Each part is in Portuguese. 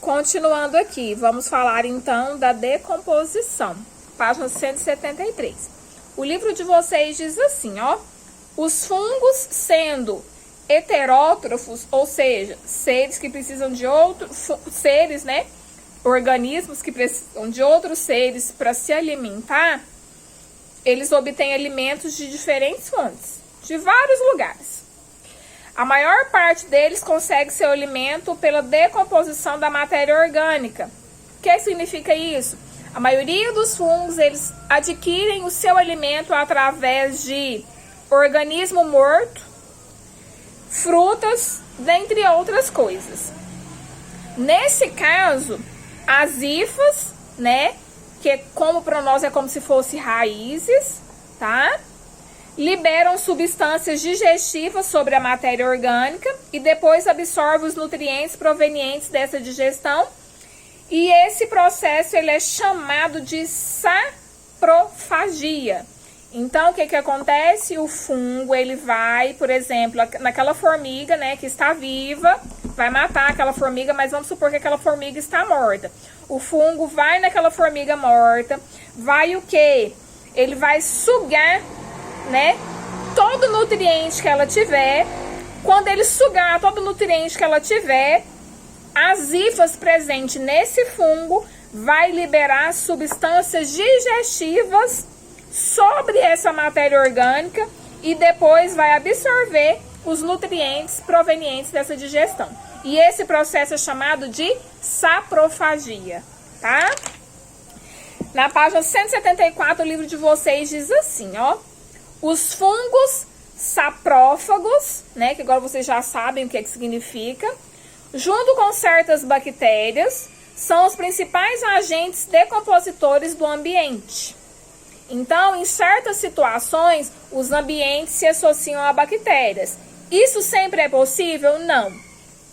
Continuando aqui, vamos falar então da decomposição. Página 173. O livro de vocês diz assim, ó. Os fungos sendo heterótrofos, ou seja, seres que precisam de outros seres, né? Organismos que precisam de outros seres para se alimentar, eles obtêm alimentos de diferentes fontes, de vários lugares. A maior parte deles consegue seu alimento pela decomposição da matéria orgânica. O que significa isso? A maioria dos fungos, eles adquirem o seu alimento através de organismo morto, frutas, dentre outras coisas. Nesse caso, as hifas, né, que como para nós é como se fosse raízes, tá? Liberam substâncias digestivas sobre a matéria orgânica e depois absorvem os nutrientes provenientes dessa digestão. E esse processo ele é chamado de saprofagia. Então, o que acontece? O fungo, ele vai, por exemplo, naquela formiga, né, que está viva, vai matar aquela formiga, mas vamos supor que aquela formiga está morta. O fungo vai naquela formiga morta, vai o quê? Ele vai sugar, né, todo nutriente que ela tiver. Quando ele sugar todo nutriente que ela tiver, as hifas presentes nesse fungo vai liberar substâncias digestivas sobre essa matéria orgânica e depois vai absorver os nutrientes provenientes dessa digestão. E esse processo é chamado de saprofagia, tá? Na página 174, o livro de vocês diz assim, ó. Os fungos saprófagos, né, que agora vocês já sabem o que significa, junto com certas bactérias, são os principais agentes decompositores do ambiente. Então, em certas situações, os ambientes se associam a bactérias. Isso sempre é possível? Não.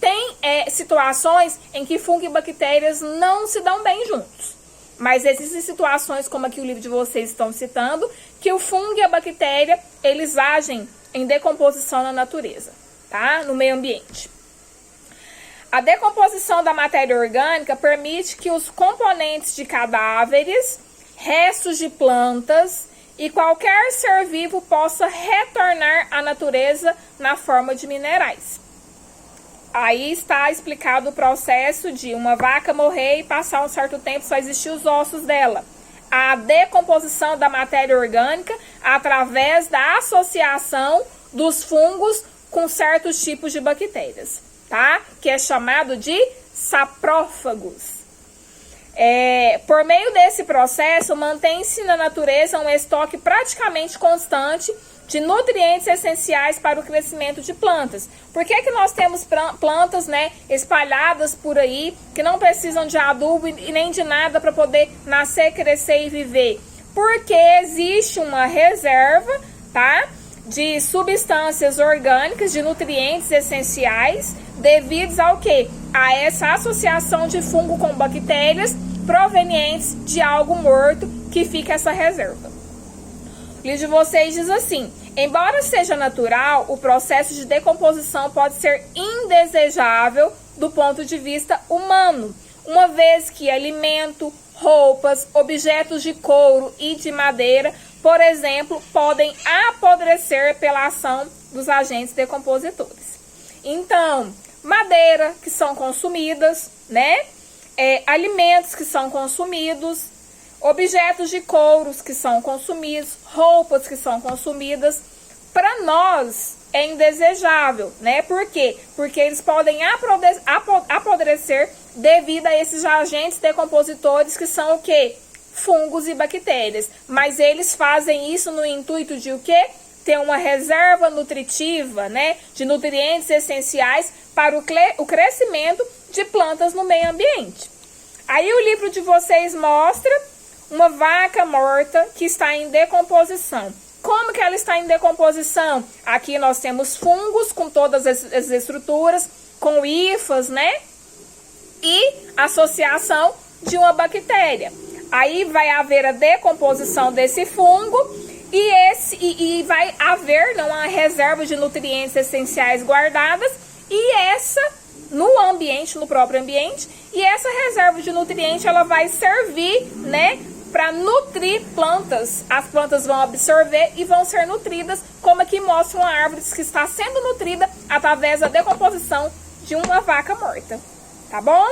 Tem situações em que fungo e bactérias não se dão bem juntos. Mas existem situações, como aqui o livro de vocês estão citando, que o fungo e a bactéria, eles agem em decomposição na natureza, tá? No meio ambiente. A decomposição da matéria orgânica permite que os componentes de cadáveres, restos de plantas e qualquer ser vivo possa retornar à natureza na forma de minerais. Aí está explicado o processo de uma vaca morrer e passar um certo tempo só existir os ossos dela. A decomposição da matéria orgânica através da associação dos fungos com certos tipos de bactérias, tá? Que é chamado de saprófagos. Por meio desse processo, mantém-se na natureza um estoque praticamente constante de nutrientes essenciais para o crescimento de plantas. Por que nós temos plantas, né, espalhadas por aí, que não precisam de adubo e nem de nada para poder nascer, crescer e viver? Porque existe uma reserva, tá, de substâncias orgânicas, de nutrientes essenciais, devidos ao quê? A essa associação de fungo com bactérias provenientes de algo morto que fica essa reserva. O livro de vocês diz assim: embora seja natural, o processo de decomposição pode ser indesejável do ponto de vista humano, uma vez que alimento, roupas, objetos de couro e de madeira, por exemplo, podem apodrecer pela ação dos agentes decompositores. Então, madeira que são consumidas, né? Alimentos que são consumidos, objetos de couros que são consumidos, roupas que são consumidas, para nós é indesejável, né? Por quê? Porque eles podem apodrecer devido a esses agentes decompositores que são o quê? Fungos e bactérias. Mas eles fazem isso no intuito de o quê? Ter uma reserva nutritiva, né? De nutrientes essenciais para o crescimento de plantas no meio ambiente. Aí o livro de vocês mostra uma vaca morta que está em decomposição. Como que ela está em decomposição? Aqui nós temos fungos com todas as estruturas, com hifas, né? E associação de uma bactéria. Aí vai haver a decomposição desse fungo e vai haver uma reserva de nutrientes essenciais guardadas, e essa no ambiente, no próprio ambiente, e essa reserva de nutriente ela vai servir, né, para nutrir plantas. As plantas vão absorver e vão ser nutridas, como aqui mostra uma árvore que está sendo nutrida através da decomposição de uma vaca morta. Tá bom?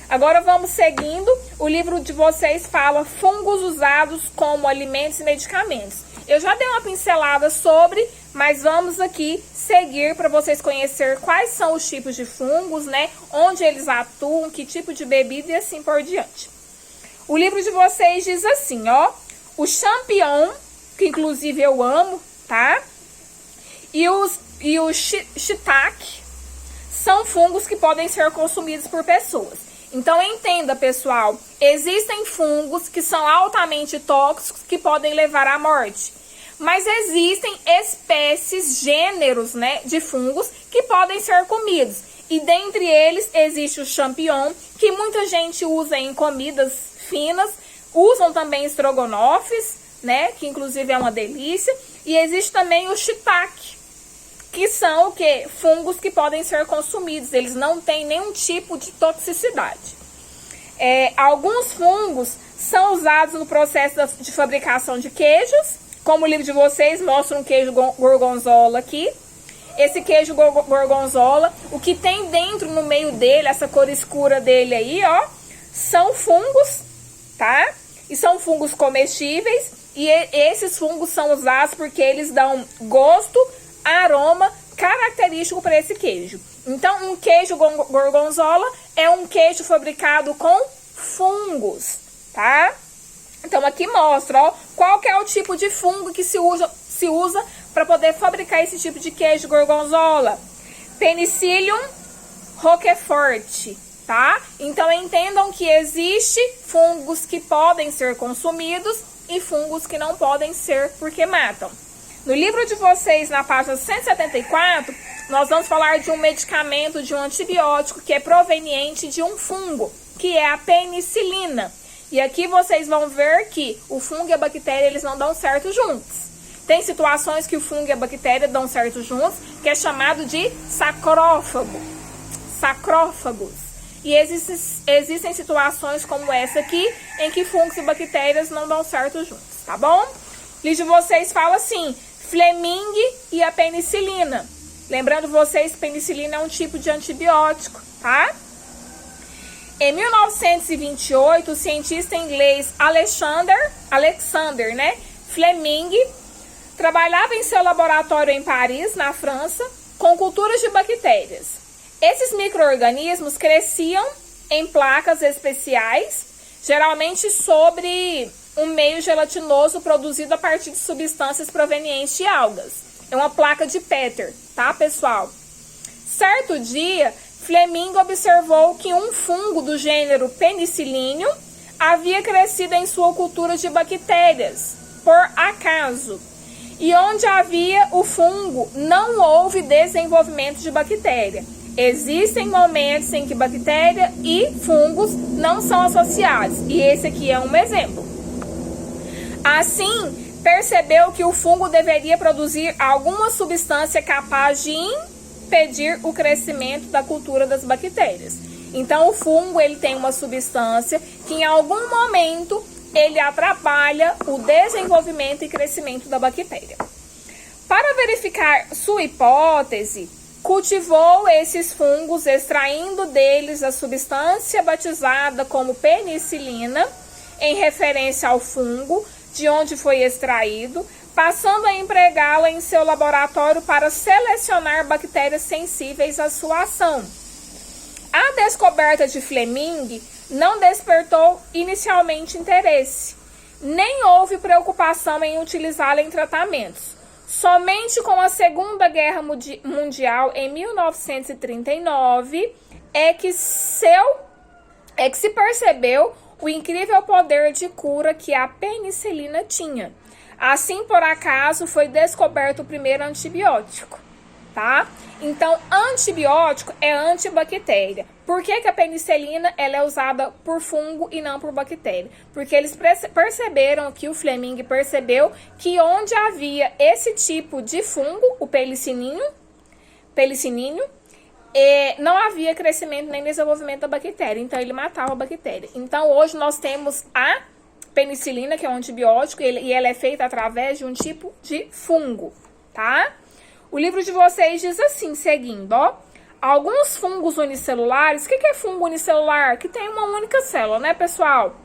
Agora vamos seguindo. O livro de vocês fala fungos usados como alimentos e medicamentos. Eu já dei uma pincelada sobre, mas vamos aqui seguir para vocês conhecer quais são os tipos de fungos, né? Onde eles atuam, que tipo de bebida e assim por diante. O livro de vocês diz assim, ó. O champignon, que inclusive eu amo, tá? E o shiitake são fungos que podem ser consumidos por pessoas. Então entenda, pessoal, existem fungos que são altamente tóxicos que podem levar à morte. Mas existem espécies, gêneros, né, de fungos que podem ser comidos. E dentre eles existe o champignon, que muita gente usa em comidas finas, usam também estrogonofes, né, que inclusive é uma delícia, e existe também o shiitake, que são o que? Fungos que podem ser consumidos, eles não têm nenhum tipo de toxicidade. Alguns fungos são usados no processo de fabricação de queijos, como o livro de vocês mostra um queijo gorgonzola aqui. Esse queijo gorgonzola, o que tem dentro, no meio dele, essa cor escura dele aí, ó, são fungos, tá? E são fungos comestíveis, e esses fungos são usados porque eles dão gosto, aroma característico para esse queijo. Então, um queijo gorgonzola é um queijo fabricado com fungos, tá? Então, aqui mostra, ó, qual que é o tipo de fungo que se usa para poder fabricar esse tipo de queijo gorgonzola. Penicillium roquefort, tá? Então, entendam que existe fungos que podem ser consumidos e fungos que não podem ser porque matam. No livro de vocês, na página 174, nós vamos falar de um medicamento, de um antibiótico que é proveniente de um fungo, que é a penicilina. E aqui vocês vão ver que o fungo e a bactéria, eles não dão certo juntos. Tem situações que o fungo e a bactéria dão certo juntos, que é chamado de sacrófagos. E existem situações como essa aqui, em que fungos e bactérias não dão certo juntos, tá bom? O livro de vocês fala assim, Fleming e a penicilina. Lembrando vocês, penicilina é um tipo de antibiótico, tá? Em 1928, o cientista inglês Alexander, né, Fleming, trabalhava em seu laboratório em Paris, na França, com culturas de bactérias. Esses micro-organismos cresciam em placas especiais, geralmente sobre um meio gelatinoso produzido a partir de substâncias provenientes de algas. É uma placa de Peter, tá, pessoal? Certo dia, Fleming observou que um fungo do gênero Penicillium havia crescido em sua cultura de bactérias, por acaso. E onde havia o fungo, não houve desenvolvimento de bactéria. Existem momentos em que bactéria e fungos não são associados, e esse aqui é um exemplo. Assim, percebeu que o fungo deveria produzir alguma substância capaz de impedir o crescimento da cultura das bactérias. Então, o fungo ele tem uma substância que em algum momento ele atrapalha o desenvolvimento e crescimento da bactéria. Para verificar sua hipótese, cultivou esses fungos extraindo deles a substância batizada como penicilina, em referência ao fungo de onde foi extraído, passando a empregá-la em seu laboratório para selecionar bactérias sensíveis à sua ação. A descoberta de Fleming não despertou inicialmente interesse, nem houve preocupação em utilizá-la em tratamentos. Somente com a Segunda Guerra Mundial, em 1939, é que se percebeu o incrível poder de cura que a penicilina tinha. Assim, por acaso, foi descoberto o primeiro antibiótico, tá? Então, antibiótico é antibactéria. Por que a penicilina ela é usada por fungo e não por bactéria? Porque eles perceberam, que o Fleming percebeu, que onde havia esse tipo de fungo, o penicillinho, não havia crescimento nem desenvolvimento da bactéria, então ele matava a bactéria. Então hoje nós temos a penicilina, que é um antibiótico, e ela é feita através de um tipo de fungo, tá? O livro de vocês diz assim, seguindo, ó. Alguns fungos unicelulares, o que é fungo unicelular? Que tem uma única célula, né, pessoal?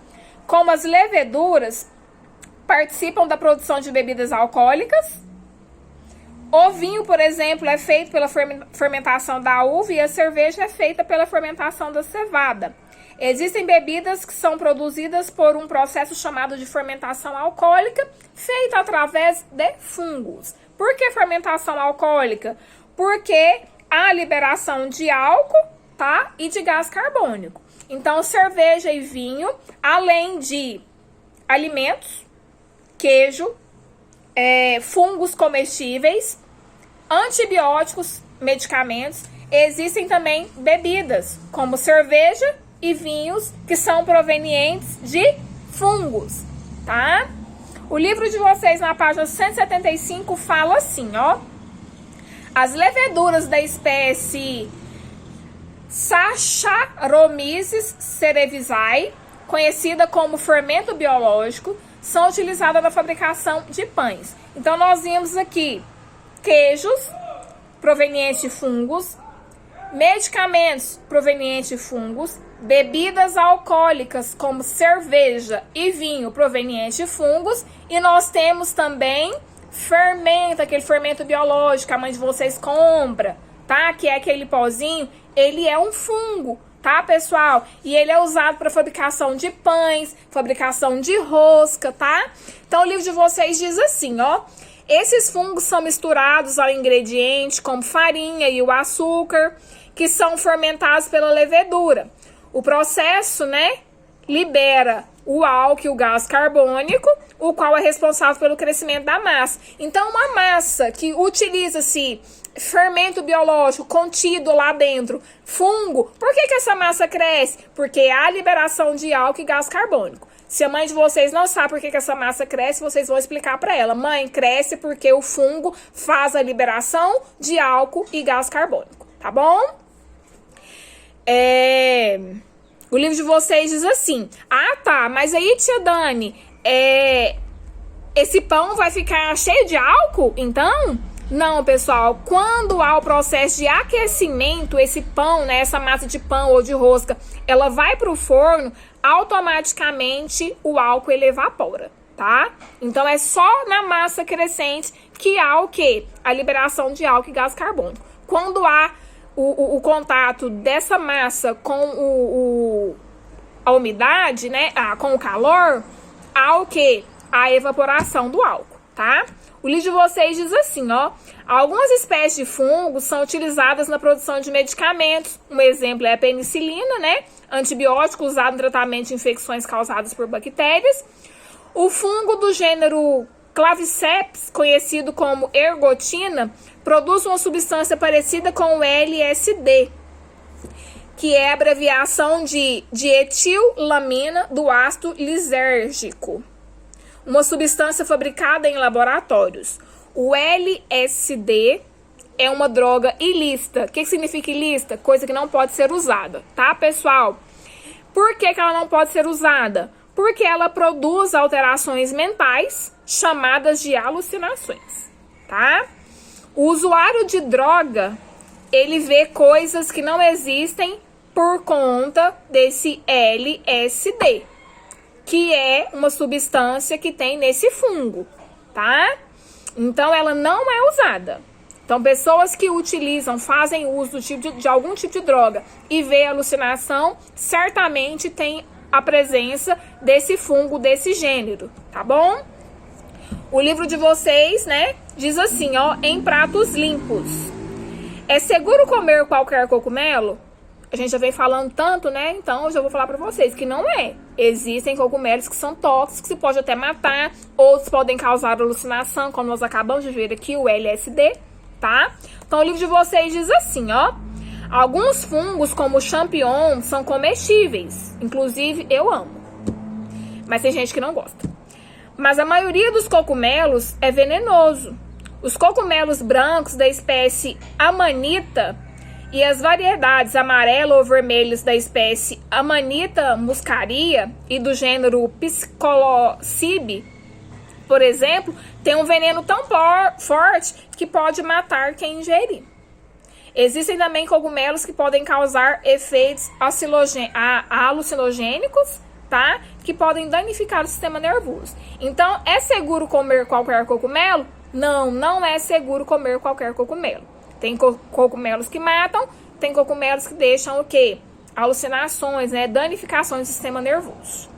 Como as leveduras, participam da produção de bebidas alcoólicas. O vinho, por exemplo, é feito pela fermentação da uva e a cerveja é feita pela fermentação da cevada. Existem bebidas que são produzidas por um processo chamado de fermentação alcoólica, feita através de fungos. Por que fermentação alcoólica? Porque há liberação de álcool, tá? E de gás carbônico. Então, cerveja e vinho, além de alimentos, queijo, fungos comestíveis, antibióticos, medicamentos, existem também bebidas, como cerveja e vinhos, que são provenientes de fungos, tá? O livro de vocês, na página 175, fala assim, ó. As leveduras da espécie Saccharomyces cerevisiae, conhecida como fermento biológico, são utilizadas na fabricação de pães. Então, nós vimos aqui queijos provenientes de fungos, medicamentos provenientes de fungos, bebidas alcoólicas como cerveja e vinho provenientes de fungos, e nós temos também fermento, aquele fermento biológico que a mãe de vocês compra, tá? Que é aquele pozinho, ele é um fungo, tá, pessoal? E ele é usado para fabricação de pães, fabricação de rosca, tá? Então, o livro de vocês diz assim, ó. Esses fungos são misturados ao ingrediente, como farinha e o açúcar, que são fermentados pela levedura. O processo, né, libera o álcool e o gás carbônico, o qual é responsável pelo crescimento da massa. Então, uma massa que utiliza-se fermento biológico contido lá dentro, fungo, por que essa massa cresce? Porque há liberação de álcool e gás carbônico. Se a mãe de vocês não sabe por que essa massa cresce, vocês vão explicar para ela. Mãe, cresce porque o fungo faz a liberação de álcool e gás carbônico, tá bom? O livro de vocês diz assim, ah, tá, mas aí, tia Dani, esse pão vai ficar cheio de álcool, então? Não, pessoal, quando há o processo de aquecimento, esse pão, né, essa massa de pão ou de rosca, ela vai para o forno, automaticamente o álcool ele evapora, tá? Então, é só na massa crescente que há o quê? A liberação de álcool e gás carbônico. Quando há o contato dessa massa com a umidade, né, com o calor, há o quê? A evaporação do álcool, tá? O livro de vocês diz assim, ó. Algumas espécies de fungos são utilizadas na produção de medicamentos. Um exemplo é a penicilina, né? Antibiótico usado no tratamento de infecções causadas por bactérias. O fungo do gênero Claviceps, conhecido como ergotina, produz uma substância parecida com o LSD, que é a abreviação de dietilamina do ácido lisérgico, uma substância fabricada em laboratórios. O LSD é uma droga ilícita. O que significa ilícita? Coisa que não pode ser usada, tá, pessoal? Por que ela não pode ser usada? Porque ela produz alterações mentais chamadas de alucinações, tá? O usuário de droga, ele vê coisas que não existem por conta desse LSD, que é uma substância que tem nesse fungo, tá? Então, ela não é usada. Então, pessoas que utilizam, fazem uso de algum tipo de droga e vê alucinação, certamente tem a presença desse fungo, desse gênero, tá bom? O livro de vocês, né, diz assim, ó, em pratos limpos. É seguro comer qualquer cogumelo? A gente já vem falando tanto, né? Então, eu já vou falar pra vocês que não é. Existem cogumelos que são tóxicos, que pode até matar. Outros podem causar alucinação, como nós acabamos de ver aqui, o LSD, tá? Então, o livro de vocês diz assim, ó. Alguns fungos, como o champignon, são comestíveis. Inclusive, eu amo. Mas tem gente que não gosta. Mas a maioria dos cogumelos é venenoso. Os cogumelos brancos da espécie Amanita, E as variedades amarelo ou vermelhos da espécie Amanita muscaria e do gênero Psilocybe, por exemplo, tem um veneno tão forte que pode matar quem ingerir. Existem também cogumelos que podem causar efeitos alucinogênicos, tá? Que podem danificar o sistema nervoso. Então, é seguro comer qualquer cogumelo? Não, não é seguro comer qualquer cogumelo. Tem cogumelos que matam, tem cogumelos que deixam o quê? Alucinações, né? Danificações do sistema nervoso.